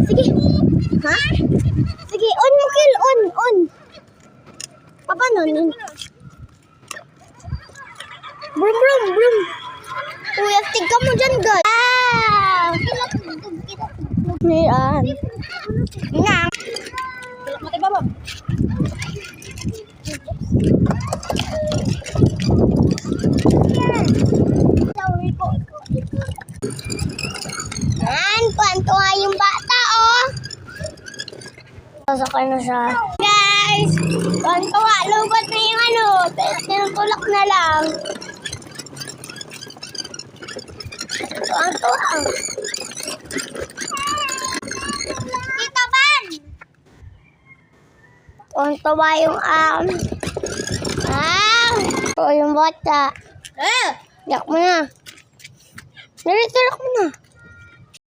Sige. Ha? Sige, on mo kill, on. Papa nun. Brum. Uy, astig ka mo dyan, guys. Ayan. Nga. Mati ba, ma'am? Tuwa yung bata, oh. Sasakay na siya. Guys, tuwa. Lubat na yung ano. Tinutulak na lang. Tuwa. Tita Ban! Tuwa yung tuwa yung bata. Yak mo na. Tulak mo na.